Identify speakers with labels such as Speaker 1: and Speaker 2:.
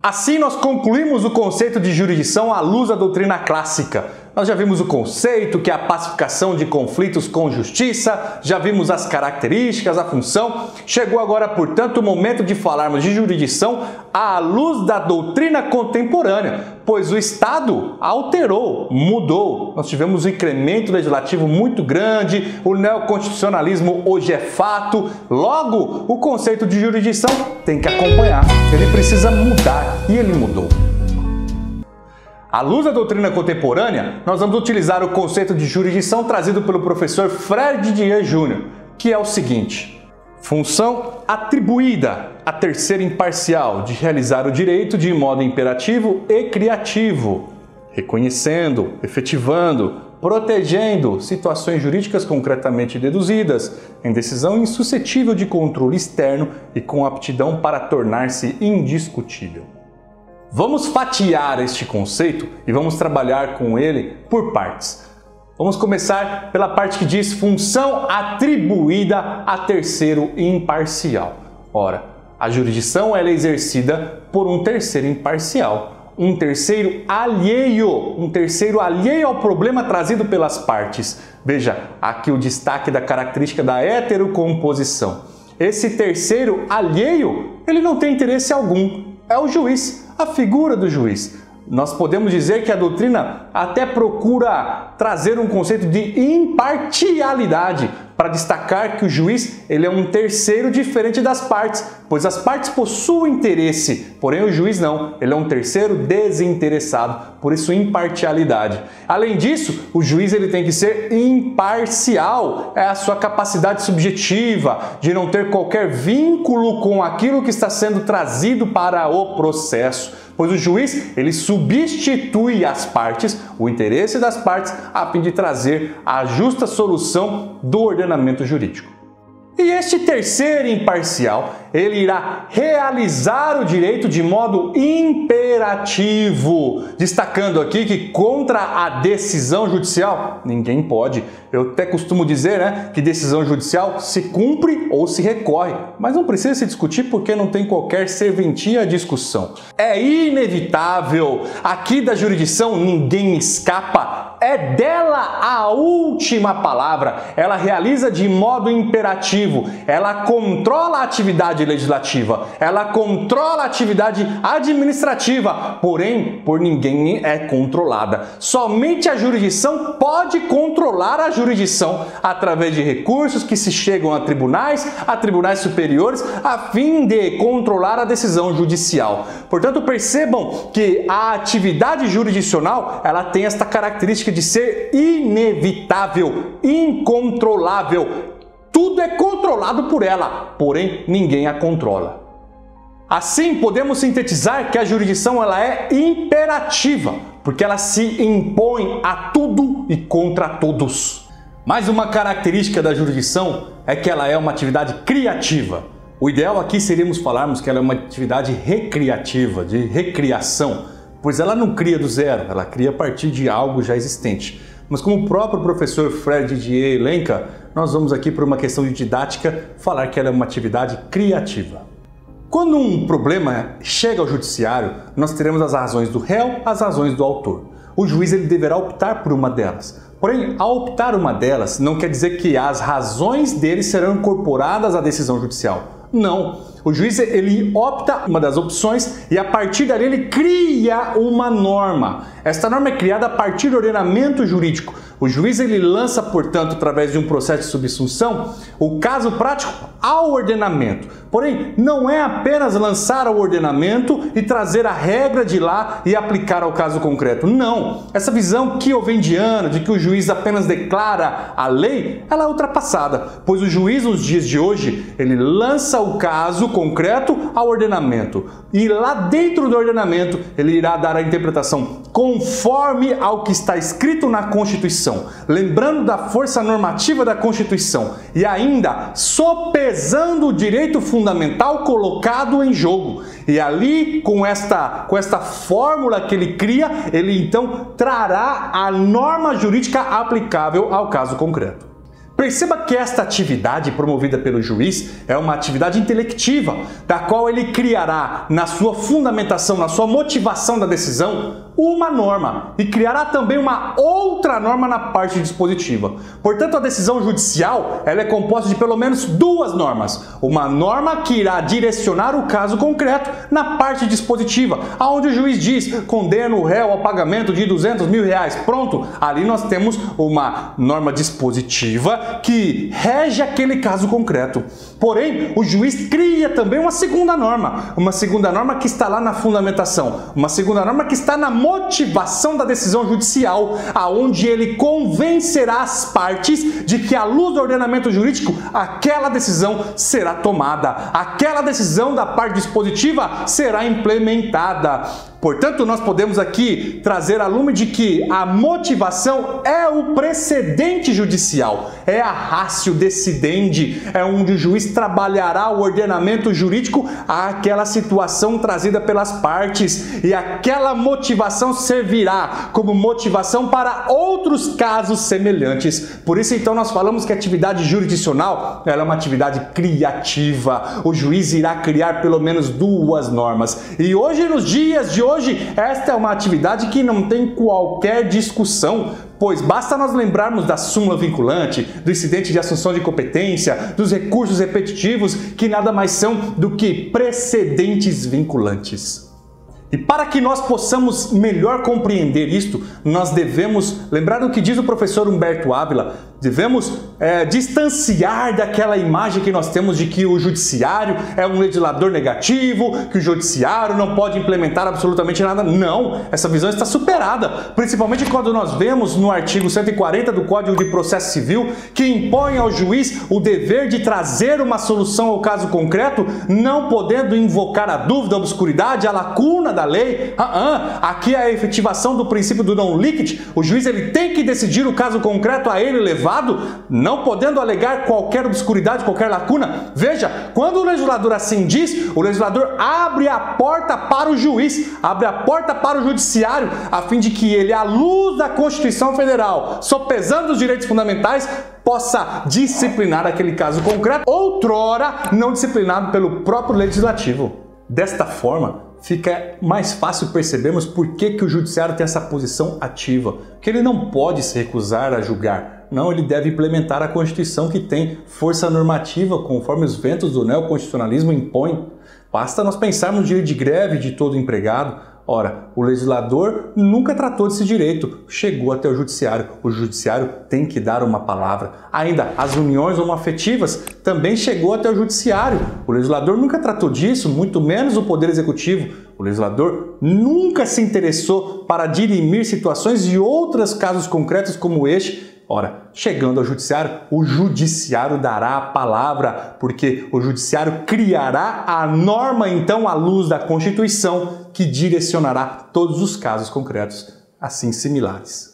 Speaker 1: Assim nós concluímos o conceito de jurisdição à luz da doutrina clássica. Nós já vimos o conceito, que é a pacificação de conflitos com justiça, já vimos as características, a função. Chegou agora, portanto, o momento de falarmos de jurisdição à luz da doutrina contemporânea, pois o Estado alterou, mudou. Nós tivemos um incremento legislativo muito grande, o neoconstitucionalismo hoje é fato, logo o conceito de jurisdição tem que acompanhar, ele precisa mudar e ele mudou. À luz da doutrina contemporânea, nós vamos utilizar o conceito de jurisdição trazido pelo professor Fred Didier Jr., que é o seguinte: função atribuída a terceiro imparcial de realizar o direito de modo imperativo e criativo, reconhecendo, efetivando, protegendo situações jurídicas concretamente deduzidas, em decisão insuscetível de controle externo e com aptidão para tornar-se indiscutível. Vamos fatiar este conceito e vamos trabalhar com ele por partes. Vamos começar pela parte que diz função atribuída a terceiro imparcial. Ora, a jurisdição ela é exercida por um terceiro imparcial, um terceiro alheio ao problema trazido pelas partes. Veja, aqui o destaque da característica da heterocomposição. Esse terceiro alheio, ele não tem interesse algum, é o juiz, a figura do juiz. Nós podemos dizer que a doutrina até procura trazer um conceito de imparcialidade para destacar que o juiz ele é um terceiro diferente das partes, pois as partes possuem interesse, porém o juiz não, ele é um terceiro desinteressado, por isso imparcialidade. Além disso, o juiz ele tem que ser imparcial, é a sua capacidade subjetiva de não ter qualquer vínculo com aquilo que está sendo trazido para o processo, pois o juiz ele substitui as partes, o interesse das partes, a fim de trazer a justa solução do ordenamento jurídico. E este terceiro imparcial, ele irá realizar o direito de modo imperativo, destacando aqui que contra a decisão judicial, ninguém pode. Eu até costumo dizer, que decisão judicial se cumpre ou se recorre, mas não precisa se discutir porque não tem qualquer serventia à discussão. É inevitável, aqui da jurisdição ninguém escapa, é dela a última palavra, ela realiza de modo imperativo, ela controla a atividade legislativa, ela controla a atividade administrativa, porém, por ninguém é controlada. Somente a jurisdição pode controlar a jurisdição através de recursos que se chegam a tribunais superiores, a fim de controlar a decisão judicial. Portanto, percebam que a atividade jurisdicional, ela tem esta característica de ser inevitável, incontrolável. Tudo é controlado por ela, porém ninguém a controla. Assim, podemos sintetizar que a jurisdição ela é imperativa, porque ela se impõe a tudo e contra todos. Mais uma característica da jurisdição é que ela é uma atividade criativa. O ideal aqui seríamos falarmos que ela é uma atividade recreativa, de recriação, pois ela não cria do zero, ela cria a partir de algo já existente. Mas como o próprio professor Fred Didier elenca, nós vamos aqui por uma questão de didática falar que ela é uma atividade criativa. Quando um problema chega ao judiciário, nós teremos as razões do réu, as razões do autor. O juiz ele deverá optar por uma delas. Porém, ao optar uma delas, não quer dizer que as razões dele serão incorporadas à decisão judicial. Não, o juiz ele opta uma das opções e a partir dali ele cria uma norma. Esta norma é criada a partir do ordenamento jurídico. O juiz ele lança, portanto, através de um processo de subsunção, o caso prático ao ordenamento. Porém, não é apenas lançar ao ordenamento e trazer a regra de lá e aplicar ao caso concreto. Não! Essa visão quiovendiana de que o juiz apenas declara a lei, ela é ultrapassada, pois o juiz nos dias de hoje, ele lança o caso concreto ao ordenamento. E lá dentro do ordenamento, ele irá dar a interpretação conforme ao que está escrito na Constituição, lembrando da força normativa da Constituição e ainda sopesando o direito fundamental colocado em jogo. E ali, com esta fórmula que ele cria, ele então trará a norma jurídica aplicável ao caso concreto. Perceba que esta atividade promovida pelo juiz é uma atividade intelectiva, da qual ele criará na sua fundamentação, na sua motivação da decisão, uma norma e criará também uma outra norma na parte dispositiva. Portanto, a decisão judicial ela é composta de pelo menos duas normas. Uma norma que irá direcionar o caso concreto na parte dispositiva, onde o juiz diz, condena o réu ao pagamento de R$200 mil. Pronto, ali nós temos uma norma dispositiva que rege aquele caso concreto. Porém, o juiz cria também uma segunda norma que está lá na fundamentação, uma segunda norma que está na motivação da decisão judicial, aonde ele convencerá as partes de que, à luz do ordenamento jurídico, aquela decisão será tomada, aquela decisão da parte dispositiva será implementada. Portanto, nós podemos aqui trazer a lume de que a motivação é o precedente judicial, é a ratio decidendi, é onde o juiz trabalhará o ordenamento jurídico àquela situação trazida pelas partes, e aquela motivação servirá como motivação para outros casos semelhantes. Por isso, então, nós falamos que a atividade jurisdicional ela é uma atividade criativa. O juiz irá criar pelo menos duas normas. E hoje, nos dias de hoje, esta é uma atividade que não tem qualquer discussão, pois basta nós lembrarmos da súmula vinculante, do incidente de assunção de competência, dos recursos repetitivos, que nada mais são do que precedentes vinculantes. E para que nós possamos melhor compreender isto, nós devemos lembrar do que diz o professor Humberto Ávila, devemos distanciar daquela imagem que nós temos de que o judiciário é um legislador negativo, que o judiciário não pode implementar absolutamente nada. Não, essa visão está superada, principalmente quando nós vemos no artigo 140 do Código de Processo Civil, que impõe ao juiz o dever de trazer uma solução ao caso concreto, não podendo invocar a dúvida, a obscuridade, a lacuna da lei. Aqui é a efetivação do princípio do non licet. O juiz ele tem que decidir o caso concreto a ele levado, não podendo alegar qualquer obscuridade, qualquer lacuna. Veja, quando o legislador assim diz, o legislador abre a porta para o juiz, abre a porta para o judiciário, a fim de que ele, à luz da Constituição Federal, sopesando os direitos fundamentais, possa disciplinar aquele caso concreto, outrora não disciplinado pelo próprio legislativo. Desta forma, fica mais fácil percebermos por que o judiciário tem essa posição ativa, que ele não pode se recusar a julgar. Não, ele deve implementar a Constituição, que tem força normativa conforme os ventos do neoconstitucionalismo impõem. Basta nós pensarmos no direito de greve de todo empregado. Ora, o legislador nunca tratou desse direito, chegou até o judiciário tem que dar uma palavra. Ainda, as uniões homoafetivas também chegou até o judiciário, o legislador nunca tratou disso, muito menos o Poder Executivo. O legislador nunca se interessou para dirimir situações e outros casos concretos como este. Ora, chegando ao judiciário, o judiciário dará a palavra, porque o judiciário criará a norma, então, à luz da Constituição, que direcionará todos os casos concretos assim similares.